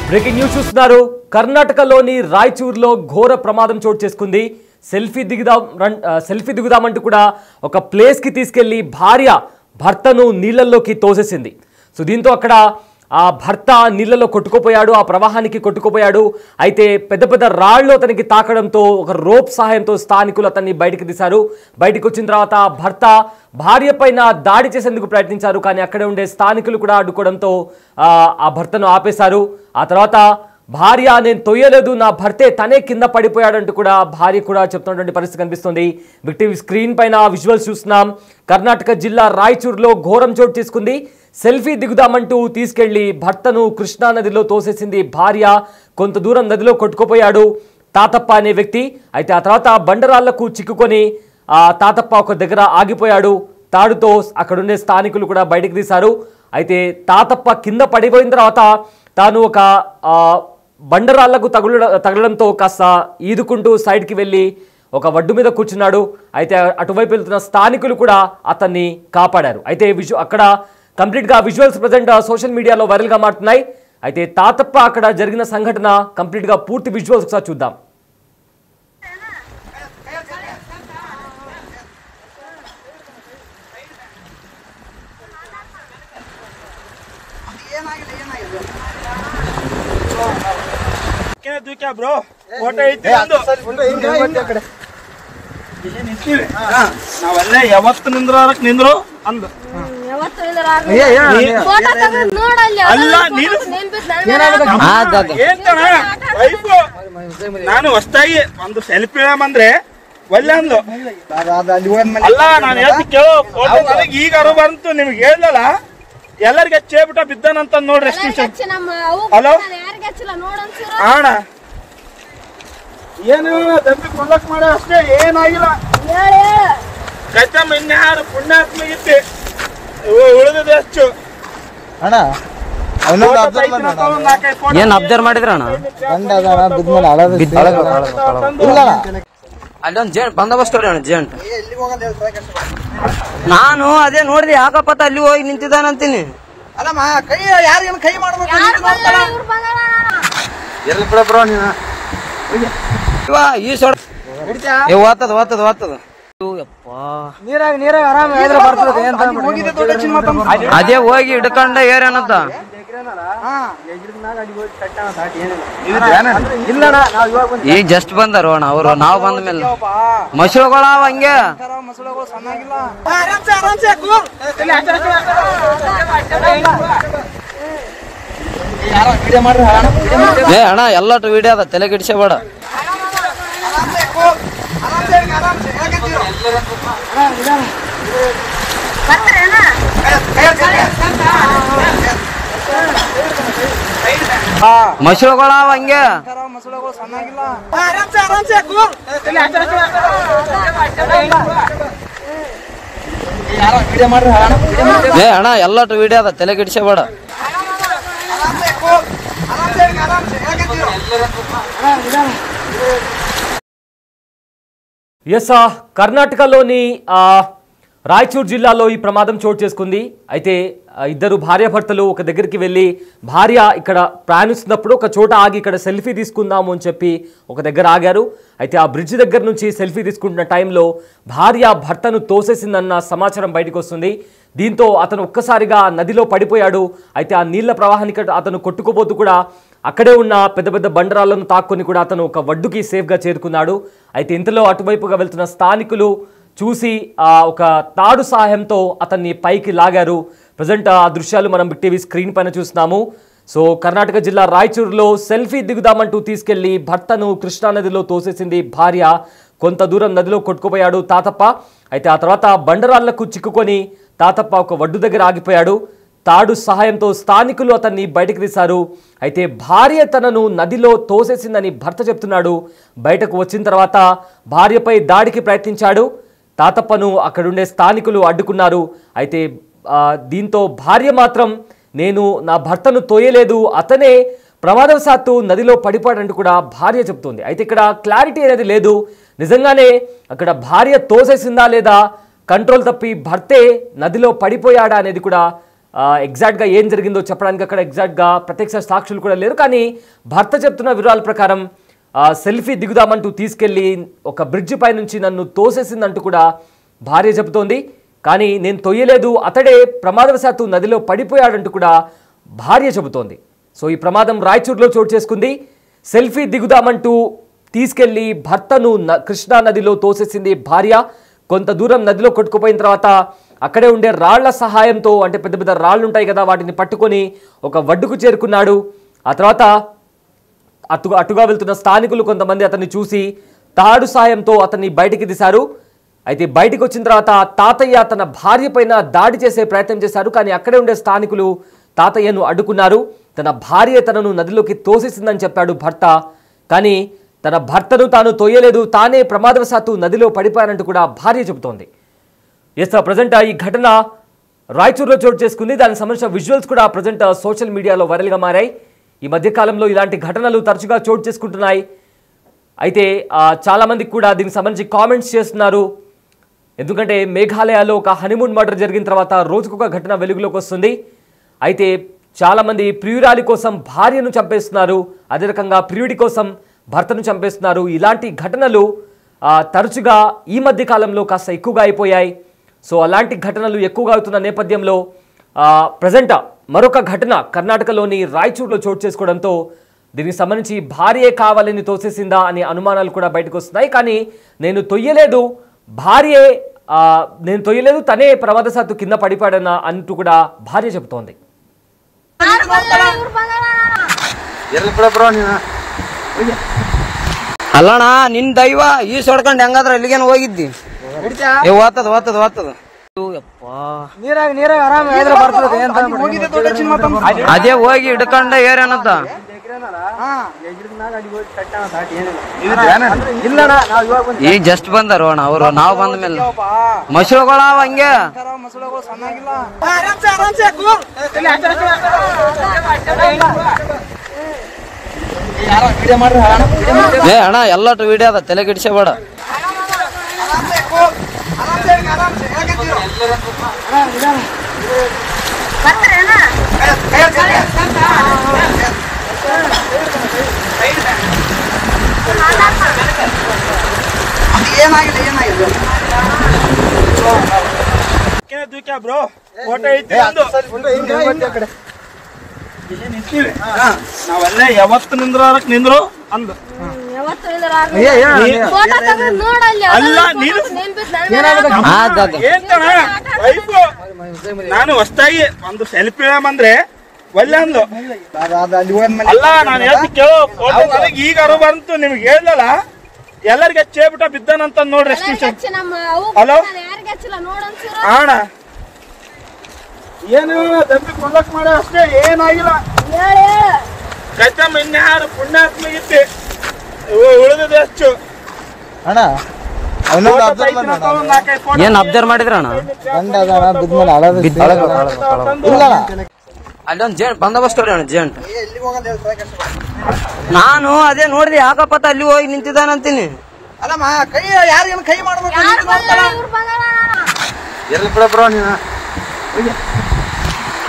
Breaking news చూస్తున్నారు. కర్ణాటకలోని రాయచూర్లో ఘోర ప్రమాదం చోటు చేసుకుంది. సెల్ఫీ దిగుదామంటూ కూడా ఒక ప్లేస్కి తీసుకెళ్లి భార్య భర్తను నీళ్లలోకి తోసేసింది. సో దీంతో అక్కడ ఆ భర్త నీళ్లలో కొట్టుకుపోయాడు, ఆ ప్రవాహానికి కొట్టుకుపోయాడు. అయితే పెద్ద పెద్ద రాళ్ళు అతనికి తాకడంతో ఒక రోప్ సహాయంతో స్థానికులు అతన్ని బయటికి తీశారు. బయటకు వచ్చిన తర్వాత భర్త భార్య పైన దాడి చేసేందుకు ప్రయత్నించారు. కానీ అక్కడే ఉండే స్థానికులు కూడా అడ్డుకోవడంతో ఆ భర్తను ఆపేశారు. ఆ తర్వాత భార్య నేను తొయ్యలేదు, నా భర్తే తనే కింద పడిపోయాడంటూ కూడా భార్య కూడా చెప్తున్నటువంటి పరిస్థితి కనిపిస్తుంది. విక్టివ్ స్క్రీన్ పైన విజువల్స్ చూస్తున్నాం. కర్ణాటక జిల్లా రాయచూర్లో ఘోరం చోటు చేసుకుంది. సెల్ఫీ దిగుదామంటూ తీసుకెళ్లి భర్తను కృష్ణా నదిలో తోసేసింది భార్య. కొంత దూరం నదిలో కొట్టుకుపోయాడు తాతప్ప అనే వ్యక్తి. అయితే ఆ తర్వాత బండరాళ్లకు చిక్కుకొని ఆ తాతప్ప ఒక దగ్గర ఆగిపోయాడు. తాడుతో అక్కడుండే స్థానికులు కూడా బయటకు తీశారు. అయితే తాతప్ప కింద పడిపోయిన తర్వాత తాను ఒక బండరాళ్లకు తగలడంతో కాస్త ఈదుకుంటూ సైడ్కి వెళ్ళి ఒక వడ్డు మీద కూర్చున్నాడు. అయితే అటువైపు వెళ్తున్న స్థానికులు కూడా అతన్ని కాపాడారు. అయితే అక్కడ కంప్లీట్గా విజువల్స్ ప్రజెంట్ సోషల్ మీడియాలో వైరల్గా మారుతున్నాయి. అయితే తాతప్ప అక్కడ జరిగిన సంఘటన కంప్లీట్గా పూర్తి విజువల్స్ ఒకసారి చూద్దాం. ಬ್ರೋ ಫೋಟೋ ಐತಿ ನಾವಲ್ಲೇ ಯಾವತ್ತು ನಿಂದ್ರಕ್ ನಿಂದ್ರು ಅಂದ ಅಲ್ಲ ಏನ್ತಣ ವೈಫ್ ನಾನು ಹೊಸ್ತಾಗಿ ಒಂದು ಸೆಲ್ಫಿ ಅಂದ್ರೆ ಒಳ್ಳೆ ಅಂದ್ಲು. ಅಲ್ಲ ನಾನು ಹೇಳ್ತಿ ಕೇಳೋ ಫೋಟೋ ನನಗೆ ಈಗ ಅರು ಬಂತು, ನಿಮ್ಗೆ ಹೇಳ್ದಲ್ಲ ಎಲ್ಲರಿಗೆ ಚೇಬಿಟ ಬಿದ್ದಾನಂತ ನೋಡ್ರಿ. ಎಷ್ಟು ಹಲೋ ಅಣ್ಣ ಏನು ದಂಬಿ ಕೊಂಡಕ್ ಮಾಡ ಅಷ್ಟೇ, ಏನಾಗಿಲ್ಲ. ಕಚ್ಚಮ್ಮ ಇನ್ಯಾರು ಪುಣ್ಯಾತ್ಮ ಇತ್ತು ಉಳಿದ ಎಷ್ಟು ಅಣ್ಣ ಏನ್ ಅಬ್ಸರ್ವ್ ಮಾಡಿದ್ರ ಅಣ್ಣ? ಅಲ್ಲೊಂದು ಜೇಂಟ್ ಬಂದೋಬಸ್ತ್ ಅಣ್ಣ, ಜೇಂಟ್. ನಾನು ಅದೇ ನೋಡಿದೆ, ಯಾಕಪ್ಪತ್ತ ಅಲ್ಲಿ ಹೋಗಿ ನಿಂತಿದ್ದಾನಂತೀನಿ. ಅಲ್ಲಮ್ಮ ಕೈ ಯಾರಿಗೇನು ಕೈ ಮಾಡ್ಬೇಕು ಈ ಸೋಡ ಓದ್ತದ ನೀರಾಗ ಆರಾಮ ಬರ್ತದೆ. ಅದೇ ಹೋಗಿ ಹಿಡ್ಕೊಂಡ ಏರೇನಂತ ಈಗ ಜಸ್ಟ್ ಬಂದಾರ ಅಣ್ಣ ಅವರು. ನಾವು ಬಂದ ಮೇಲೆ ಮಸೂಳಗಳವ ಹಂಗೆ ಏ ಅಣ್ಣ ಎಲ್ಲಟು ವಿಡಿಯೋ ಅದ, ತಲೆ ಕೆಡಿಸಬೇಡ. ಮಸೂಳಗಳವ ಹಂಗೆ ಏ ಅಣ್ಣ ಎಲ್ಲಟು ವಿಡಿಯೋ ಅದ, ತಲೆ ಕೆಡಿಸಬೇಡ. ఎస్ కర్ణాటకలోని రాయచూర్ జిల్లాలో ఈ ప్రమాదం చోటు చేసుకుంది. అయితే ఇద్దరు భార్యాభర్తలు ఒక దగ్గరికి వెళ్ళి భార్య ఇక్కడ ప్రయాణిస్తున్నప్పుడు ఒక చోట ఆగి ఇక్కడ సెల్ఫీ తీసుకుందాము అని చెప్పి ఒక దగ్గర ఆగారు. అయితే ఆ బ్రిడ్జ్ దగ్గర నుంచి సెల్ఫీ తీసుకుంటున్న టైంలో భార్య భర్తను తోసేసిందన్న సమాచారం బయటకు వస్తుంది. దీంతో అతను ఒక్కసారిగా నదిలో పడిపోయాడు. అయితే ఆ నీళ్ల ప్రవాహానికి అతను కొట్టుకుపోతూ కూడా అక్కడే ఉన్న పెద్ద పెద్ద బండరాళ్లను తాక్కొని కూడా అతను ఒక వడ్డుకి సేఫ్గా చేరుకున్నాడు. అయితే ఇంతలో అటువైపుగా వెళ్తున్న స్థానికులు చూసి ఒక తాడు సహాయంతో అతన్ని పైకి లాగారు. ప్రజెంట్ ఆ దృశ్యాలు మనం టీవీ స్క్రీన్ పైన చూస్తున్నాము. సో కర్ణాటక జిల్లా రాయచూరులో సెల్ఫీ దిగుదామంటూ తీసుకెళ్లి భర్తను కృష్ణానదిలో తోసేసింది భార్య. కొంత దూరం నదిలో కొట్టుకుపోయాడు తాతప్ప. అయితే ఆ తర్వాత బండరాళ్లకు చిక్కుకొని తాతప్ప ఒక వడ్డు దగ్గర ఆగిపోయాడు. తాడు సహాయంతో స్థానికులు అతన్ని బయటకు తీశారు. అయితే భార్య తనను నదిలో తోసేసిందని భర్త చెప్తున్నాడు. బయటకు వచ్చిన తర్వాత భార్యపై దాడికి ప్రయత్నించాడు. తాతప్పను అక్కడుండే స్థానికులు అడ్డుకున్నారు. అయితే దీంతో భార్య మాత్రం నేను నా భర్తను తోయలేదు, అతనే ప్రమాదవశాత్తు నదిలో పడిపోయాడంటూ కూడా భార్య చెప్తోంది. అయితే ఇక్కడ క్లారిటీ అనేది లేదు. నిజంగానే అక్కడ భార్య తోసేసిందా లేదా, కంట్రోల్ తప్పి భర్తే నదిలో పడిపోయాడా అనేది కూడా ఎగ్జాక్ట్గా ఏం జరిగిందో చెప్పడానికి అక్కడ ఎగ్జాక్ట్గా ప్రత్యక్ష సాక్షులు కూడా లేరు. కానీ భర్త చెప్తున్న వివరాల ప్రకారం సెల్ఫీ దిగుదామంటూ తీసుకెళ్ళి ఒక బ్రిడ్జ్ పై నుంచి నన్ను తోసేసిందంటూ కూడా భార్య చెబుతోంది. కానీ నేను తొయ్యలేదు, అతడే ప్రమాదవశాత్తు నదిలో పడిపోయాడంటూ కూడా భార్య చెబుతోంది. సో ఈ ప్రమాదం రాయచూరులో చోటు చేసుకుంది. సెల్ఫీ దిగుదామంటూ తీసుకెళ్లి భర్తను కృష్ణా నదిలో తోసేసింది భార్య. కొంత దూరం నదిలో కొట్టుకుపోయిన తర్వాత అక్కడే ఉండే రాళ్ల సహాయంతో, అంటే పెద్ద పెద్ద రాళ్ళు ఉంటాయి కదా, వాటిని పట్టుకొని ఒక వడ్డుకు చేరుకున్నాడు. ఆ తర్వాత అటుగా వెళ్తున్న స్థానికులు కొంతమంది అతన్ని చూసి తాడు సాయంతో అతన్ని బయటికి తీశారు. అయితే బయటికి వచ్చిన తర్వాత తాతయ్య తన భార్య పైన దాడి చేసే ప్రయత్నం చేశారు. కానీ అక్కడే ఉండే స్థానికులు తాతయ్యను అడ్డుకున్నారు. తన భార్య తనను నదిలోకి తోసేసిందని చెప్పాడు భర్త. కానీ తన భర్తను తాను తోయలేదు, తానే ప్రమాదవశాత్తు నదిలో పడిపోయానంటూ కూడా భార్య చెబుతోంది. ప్రజెంట్ ఈ ఘటన రాయచూరులో చోటు చేసుకుంది. దానికి సంబంధించిన విజువల్స్ కూడా ప్రజెంట్ సోషల్ మీడియాలో వైరల్గా మారాయి. ఈ మధ్యకాలంలో ఇలాంటి ఘటనలు తరచుగా చోటు చేసుకుంటున్నాయి. అయితే చాలామందికి కూడా దీనికి సంబంధించి కామెంట్స్ చేస్తున్నారు. ఎందుకంటే మేఘాలయలో ఒక హనీమూన్ మర్డర్ జరిగిన తర్వాత రోజుకొక ఘటన వెలుగులోకి వస్తుంది. అయితే చాలామంది ప్రియురాలి కోసం భార్యను చంపేస్తున్నారు, అదే రకంగా ప్రియుడి కోసం భర్తను చంపేస్తున్నారు. ఇలాంటి ఘటనలు తరచుగా ఈ మధ్య కాలంలో కాస్త ఎక్కువగా అయిపోయాయి. సో అలాంటి ఘటనలు ఎక్కువగా అవుతున్న నేపథ్యంలో ప్రజెంట్ మరొక ఘటన కర్ణాటకలోని రాయచూరులో చోటు చేసుకోవడంతో దీనికి సంబంధించి భార్యే కావాలని తోసేసిందా అనే అనుమానాలు కూడా బయటకు వస్తున్నాయి. కానీ నేను తొయ్యలేదు, తనే ప్రమాదశాత్తు కింద పడిపాడన్న అంటూ కూడా భార్య చెబుతోంది. ಅಲ್ಲಣ್ಣ ನಿನ್ ದೈವ ಈ ಸೊಡ್ಕೊಂಡ್ ಹೆಂಗಾದ್ರ ಎಲ್ಲಿಗೇನು ಹೋಗಿದ್ದಿ ಓದ್ತದ ನೀರಾಗ ಆರಾಮ ಬರ್ತದೆ ಅದೇ ಹೋಗಿ ಹಿಡ್ಕೊಂಡ ಏರೇನಂತ ಈಗ ಜಸ್ಟ್ ಬಂದಾರ ಅಣ್ಣ ಅವರು, ನಾವ್ ಬಂದ ಮೇಲೆ ಮಸಳುಗಳ ಹಂಗೆ ಏ ಅಣ್ಣ ಎಲ್ಲಟು ವಿಡಿಯೋ ಅದ, ತಲೆ ಗಿಡ್ಸಬೇಡ. ಬ್ರೋ ಫೋಟೋ ಐತಿ ನಾವೆಲ್ಲ ಯಾವತ್ತು ನಿಂದ್ರು ಅಂದ ಅಲ್ಲ ನೀನು ನಾನು ಹೊಸ್ತಾಗಿ ಒಂದು ಸೆಲ್ಫಿ ಅಂದ್ರೆ ಒಳ್ಳೆ ಅಂದ್ಲು. ಅಲ್ಲ ನಾನು ಹೇಳ್ತಿ ಕೇಳೋ ಫೋಟೋ ನನಗೆ ಈಗ ಅರು ಬಂತು, ನಿಮ್ಗೆ ಹೇಳ್ದಲ್ಲ ಎಲ್ಲರಿಗೆ ಹಚ್ಚೇಬಿಟ್ಟ ಬಿದ್ದಾನಂತ ನೋಡ್ರಿ. ಹಲೋ ಅಣ್ಣ ಏನು ದಂಬಿ ಕೊಂಡಕ್ ಮಾಡ ಅಷ್ಟೇ, ಏನಾಗಿಲ್ಲ. ಕೈತಮ್ಮ ಇನ್ಯಾರು ಪುಣ್ಯಾತ್ಮಗಿತ್ತಿ ಉಳಿದಿದೆ ಹೆಚ್ಚು ಅಣ್ಣ. ಏನ್ ಅಬ್ಸರ್ವ್ ಮಾಡಿದ್ರ ಅಣ್ಣ? ಅಲ್ಲೊಂದ್ ಜೇಂಟ್ ಬಂದೋಬಸ್ತ್ ಅಣ್ಣ, ಜೇಂಟ್. ನಾನು ಅದೇ ನೋಡಿದೆ, ಯಾಕಪ್ಪ ಅಲ್ಲಿ ಹೋಗಿ ನಿಂತಿದ್ದಾನಂತೀನಿ. ಅಲ್ಲಮ್ಮ ಕೈ ಯಾರಿಗೇನು ಕೈ ಮಾಡ್ಬೇಕು.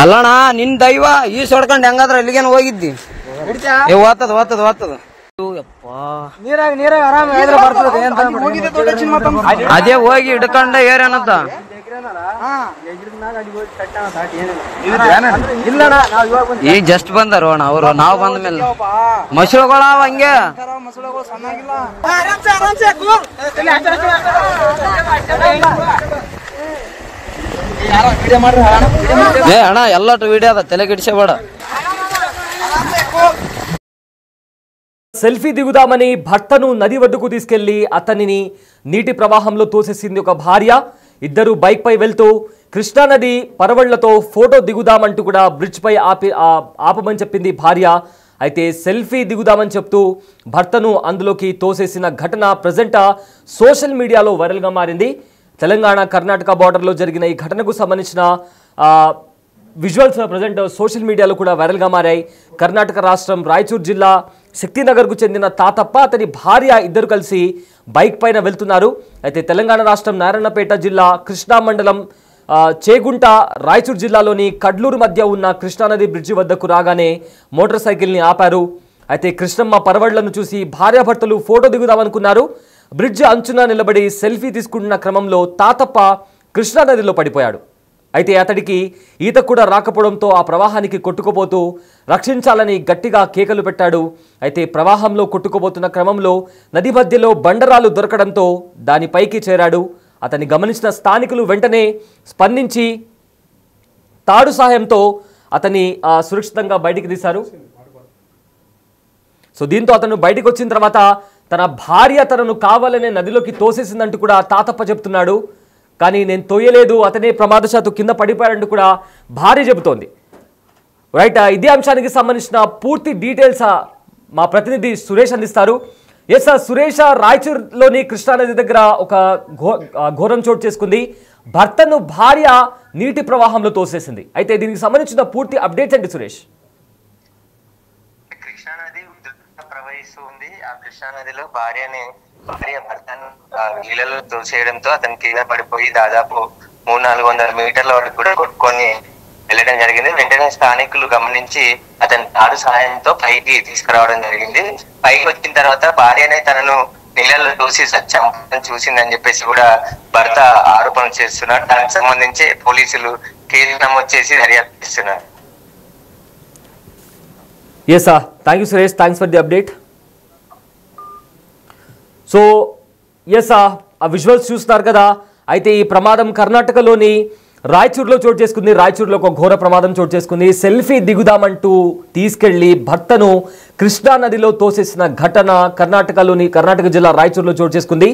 ಅಲ್ಲಣ್ಣ ನಿನ್ ದೈವ ಈ ಸೊಡ್ಕೊಂಡ್ ಹೆಂಗಾದ್ರ ಎಲ್ಲಿಗೇನು ಹೋಗಿದ್ದಿ ಓದ್ತದ ನೀರಾಗ ಆರಾಮ ಬರ್ತದೆ ಅದೇ ಹೋಗಿ ಹಿಡ್ಕೊಂಡ ಏರೇನಂತ ಈಗ ಜಸ್ಟ್ ಬಂದಾರ ಅಣ್ಣ ಅವರು, ನಾವ್ ಬಂದ ಮೇಲೆ ಮಸಳುಗಳ ಹಂಗೆ ಏ ಅಣ್ಣ ಎಲ್ಲಟು ವಿಡಿಯೋ ಅದ, ತಲೆ ಗಿಡ್ಸಬೇಡ. సెల్ఫీ దిగుదామని భర్తను నది ఒడ్డుకు తీసుకెళ్లి అతనిని నీటి ప్రవాహంలో తోసేసింది ఒక భార్య. ఇద్దరు బైక్ పై వెళ్తూ కృష్ణానది పరవళ్లతో ఫోటో దిగుదామంటూ కూడా బ్రిడ్జ్ పై ఆపమని చెప్పింది భార్య. అయితే సెల్ఫీ దిగుదామని చెప్తూ భర్తను అందులోకి తోసేసిన ఘటన ప్రజెంట్ సోషల్ మీడియాలో వైరల్గా మారింది. తెలంగాణ కర్ణాటక బార్డర్లో జరిగిన ఈ ఘటనకు సంబంధించిన విజువల్స్ ప్రజెంట్ సోషల్ మీడియాలో కూడా వైరల్గా మారాయి. కర్ణాటక రాష్ట్రం రాయచూరు జిల్లా శక్తినగర్కు చెందిన తాతప్ప, అతని భార్య ఇద్దరు కలిసి బైక్ పైన వెళ్తున్నారు. అయితే తెలంగాణ రాష్ట్రం నారాయణపేట జిల్లా కృష్ణా మండలం చేగుంట రాయచూరు జిల్లాలోని కడ్లూరు మధ్య ఉన్న కృష్ణానది బ్రిడ్జి వద్దకు రాగానే మోటార్ సైకిల్ని ఆపారు. అయితే కృష్ణమ్మ పరవళ్లను చూసి భార్యాభర్తలు ఫోటో దిగుదామనుకున్నారు. బ్రిడ్జ్ అంచున నిలబడి సెల్ఫీ తీసుకుంటున్న క్రమంలో తాతప్ప కృష్ణానదిలో పడిపోయాడు. అయితే అతడికి ఈత కూడా రాకపోవడంతో ఆ ప్రవాహానికి కొట్టుకుపోతూ రక్షించాలని గట్టిగా కేకలు పెట్టాడు. అయితే ప్రవాహంలో కొట్టుకుపోతున్న క్రమంలో నది మధ్యలో బండరాలు దొరకడంతో దానిపైకి చేరాడు. అతన్ని గమనించిన స్థానికులు వెంటనే స్పందించి తాడు సహాయంతో అతన్ని సురక్షితంగా బయటికి తీశారు. సో దీంతో అతను బయటికి వచ్చిన తర్వాత తన భార్య తనను కావాలనే నదిలోకి తోసేసిందంటూ కూడా తాతప్ప చెప్తున్నాడు. కానీ నేను తోయలేదు, అతనే ప్రమాదశాత్తు కింద పడిపోయాడంటూ కూడా భార్య చెబుతోంది. రైట్, ఇదే అంశానికి సంబంధించిన పూర్తి డీటెయిల్స్ మా ప్రతినిధి సురేష్ అందిస్తారు. ఎస్ సార్, సురేష్, రాయచూరులోని కృష్ణానది దగ్గర ఒక ఘోరం చోటు చేసుకుంది. భర్తను భార్య నీటి ప్రవాహంలో తోసేసింది. అయితే దీనికి సంబంధించిన పూర్తి అప్డేట్స్ ఏంటి సురేష్? కృష్ణానది ప్రవహిస్తూ ఉంది. ఆ కృష్ణానదిలో భార్య భర్తను నీళ్ళలో తోసేయడంతో అతను కింద పడిపోయి దాదాపు 300-400 మీటర్ల వరకు కూడా కొట్టుకొని వెళ్ళడం జరిగింది. వెంటనే స్థానికులు గమనించి అతని తాడు సహాయంతో పైకి తీసుకురావడం జరిగింది. పైకి వచ్చిన తర్వాత భార్యనే తనను నీళ్ళలో తోసి చంపడం చూసిందని చెప్పేసి కూడా భర్త ఆరోపణ చేస్తున్నారు. దానికి సంబంధించి పోలీసులు కేసు నమోదు చేసి దర్యాప్తు చేస్తున్నారు. Yes sir, thank you Suresh, thanks for the update. So yes ఆ విజువల్స్ చూస్తున్నారు కదా. అయితే ఈ ప్రమాదం కర్ణాటకలోని రాయచూరులో చోటు చేసుకుంది. రాయచూరులో ఒక ఘోర ప్రమాదం చోటు చేసుకుంది. సెల్ఫీ దిగుదామంటూ తీసుకెళ్లి భర్తను కృష్ణానదిలో తోసేసిన ఘటన కర్ణాటక జిల్లా రాయచూరులో చోటు చేసుకుంది.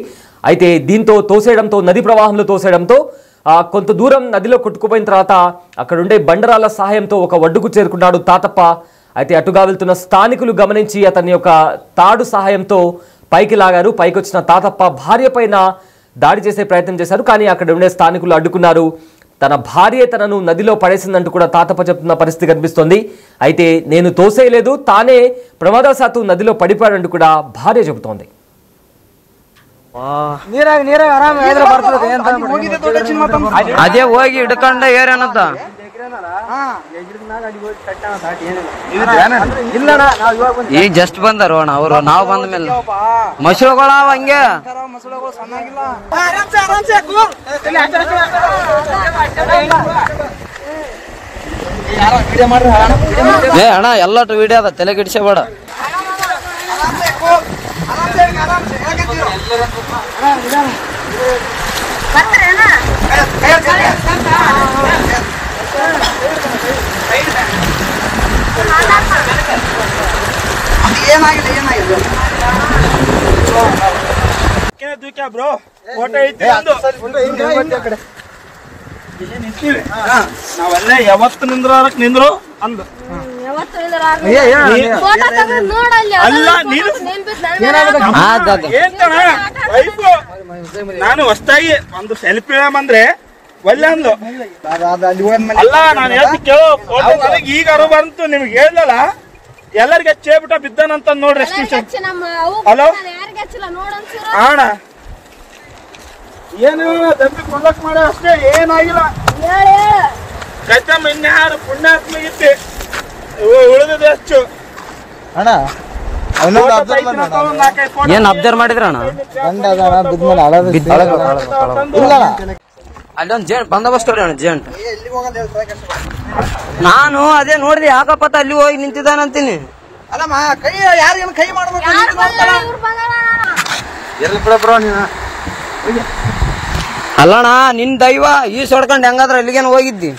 అయితే దీంతో తోసేయడంతో, నది ప్రవాహంలో తోసేయడంతో కొంత దూరం నదిలో కొట్టుకుపోయిన తర్వాత అక్కడుండే బండరాల సహాయంతో ఒక ఒడ్డుకు చేరుకున్నాడు తాతప్ప. అయితే అటుగా వెళ్తున్న స్థానికులు గమనించి అతని యొక్క తాడు సహాయంతో పైకి లాగారు. పైకి వచ్చిన తాతప్ప భార్య పైన దాడి చేసే ప్రయత్నం చేశారు. కానీ అక్కడ ఉండే స్థానికులు అడ్డుకున్నారు. తన భార్య తనను నదిలో పడేసిందంటూ కూడా తాతప్ప చెప్తున్న పరిస్థితి కనిపిస్తోంది. అయితే నేను తోసేయలేదు, తానే ప్రమాదశాత్తు నదిలో పడిపోయాడంటూ కూడా భార్య చెబుతోంది. ಅದೇ ಹೋಗಿ ಹಿಡ್ಕೊಂಡ ಏರೇನಂತ ಈಗ ಜಸ್ಟ್ ಬಂದಾರ ಅಣ್ಣ ಅವರು. ನಾವು ಬಂದ ಮೇಲೆ ಮಸೂಳುಗಳಾವ ಹಂಗೆ. ಏ ಅಣ್ಣ ಎಲ್ಲಟು ವಿಡಿಯೋ ಅದ, ತಲೆ ಕೆಡಿಸಬೇಡ. ಬ್ರೋ ಫೋಟೋ ಐತಿ ನಾವಲ್ಲೇ ಯಾವತ್ತು ನಿಂದ್ರು ಅಂದು ಅಲ್ಲ ನೀನು ನಾನು ಹೊಸದಾಗಿ ಒಂದು ಸೆಲ್ಫಿ ಅಂದ್ರೆ ಒಳ್ಳೆ ಅಂದ್ಲು. ಅಲ್ಲ ನಾನು ಹೇಳ್ತಿ ಕೇಳೋ ಫೋಟೋ ನನಗೆ ಈಗ ಅರು ಬಂತು, ನಿಮ್ಗೆ ಹೇಳ್ದಲ್ಲ ಎಲ್ಲರಿಗೆ ಹಚ್ಚೇಬಿಟ್ಟ ಬಿದ್ದಾನಂತ ನೋಡ್ರಿ. ಹಲೋ ಅಣ್ಣ, ಏನು ದಂಬಿ ಕೊಂಡಕ್ ಮಾಡ ಅಷ್ಟೇ, ಏನಾಗಿಲ್ಲ. ಕಚ್ಚಮ್ಮ ಇನ್ಯಾರು ಪುಣ್ಯಾತ್ಮ ಇತ್ತು, ಉಳಿದಿದೆ ಹೆಚ್ಚು. ಅಣ್ಣ ಏನ್ ಅಬ್ಸರ್ವ್ ಮಾಡಿದ್ರ ಅಣ್ಣ? ಅಲ್ಲೊಂದ್ ಜೇಂಟ್ ಬಂದೋಬಸ್ತ್ ಅಣ್ಣ, ಜೇಂಟ್. ನಾನು ಅದೇ ನೋಡಿದೆ, ಯಾಕಪ್ಪತ್ತ ಅಲ್ಲಿ ಹೋಗಿ ನಿಂತಿದ್ದಾನಂತೀನಿ. ಅಲ್ಲಮ್ಮ ಕೈ ಯಾರಿಗೇನು ಕೈ ಮಾಡ್ಬೇಕು ಅಲ್ಲಣ್ಣ, ನಿನ್ ದೈವ ಈ ಸೊಡ್ಕೊಂಡ್ ಹೆಂಗಾದ್ರ ಅಲ್ಲಿಗೇನು ಹೋಗಿದ್ದಿ?